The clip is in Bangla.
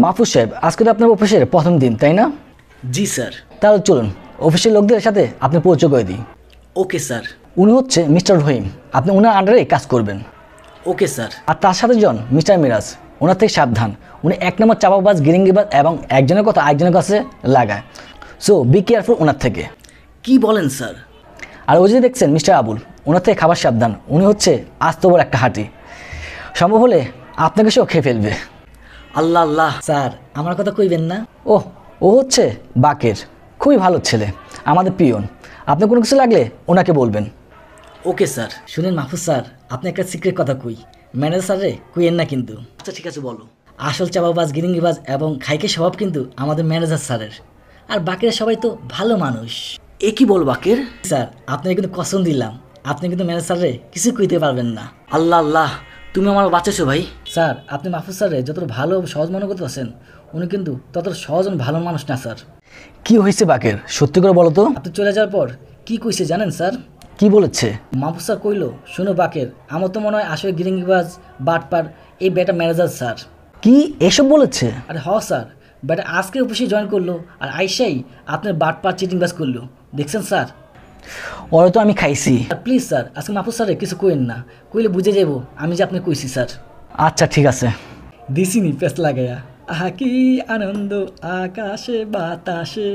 মাহফুজ সাহেব, আজকে তো আপনার অফিসের প্রথম দিন, তাই না? জি স্যার। তাহলে চলুন অফিসের লোকদের সাথে আপনি পরিচয় করে দিই। Okay sir. উনি হচ্ছে মিস্টার রহিম, আপনি ওনার আন্ডারে কাজ করবেন। Okay sir. আর তার সাথে জন মিস্টার মিরাজ, ওনার থেকে সাবধান। উনি এক নম্বর চাপাবাজ, গিরিঙ্গিবাজ এবং একজনের কথা আরেকজনের কাছে লাগায়। সো বি কেয়ারফুল ওনার থেকে। কি বলেন স্যার? আর ওই যে দেখছেন মিস্টার আবুল, ওনার থেকে খাবার সাবধান। উনি হচ্ছে আস্ত বড় একটা হাঁটি, সম্ভব হলে আপনাকে সেও খেয়ে ফেলবে। আল্লাহ আল্লাহ। স্যার আমার কথা কইবেন না? ও ও হচ্ছে বাকের, খুবই ভালো ছেলে, আমাদের পিয়ন। আপনি কোনো কিছু লাগলে ওনাকে বলবেন। Okay sir. শুনেন মাহফুজ স্যার, আপনি একটা সিক্রেট কথা কই, ম্যানেজার স্যারে কইয়েন না কিন্তু। আচ্ছা ঠিক আছে, বলো। আসল চাপাবাজ, গিরিঙ্গিবাজ এবং খাইকে স্বভাব কিন্তু আমাদের ম্যানেজার স্যারের। আর বাকিরা সবাই তো ভালো মানুষ। এ কি বল বাকের? স্যার আপনাকে কিন্তু কসম দিলাম, আপনি কিন্তু ম্যানেজার স্যারে কিছু কইতে পারবেন না। আল্লাহ আল্লাহ, তুমি আমার বাঁচাইছো ভাই। স্যার আপনি মাহফুজ স্যারে যতটা ভালো সহজ মনে করতে আছেন, উনি কিন্তু ততটা সহজ ভালো মানুষ না স্যার। কি হয়েছে বাকের, সত্যি করে বলো তো। আপনি চলে যাওয়ার পর কি কইছে জানেন স্যার? কি বলেছে? মাহফুজ স্যার কইলো, শোনো বাকের, আমার তো মনে হয় আসলে গিরিঙ্গিবাজ বাটপার এই বেটা ম্যানেজার স্যার। কি এসব বলেছে? আরে হ স্যার, বেটা আজকে অফিসে জয়েন করলো আর আইসাই আপনার বাটপার চিটিংবাজ করলো, দেখছেন স্যার? ওরা তো আমি খাইছি। আর প্লিজ স্যার আজকে মাহফুজ স্যারে কিছু কইেন না, কইলে বুঝে যাব আমি যে আপনি কইছি স্যার। আচ্ছা ঠিক আছে। দিছিনি পেস লাগাইয়া, আহা কি আনন্দ আকাশে বাতাসে।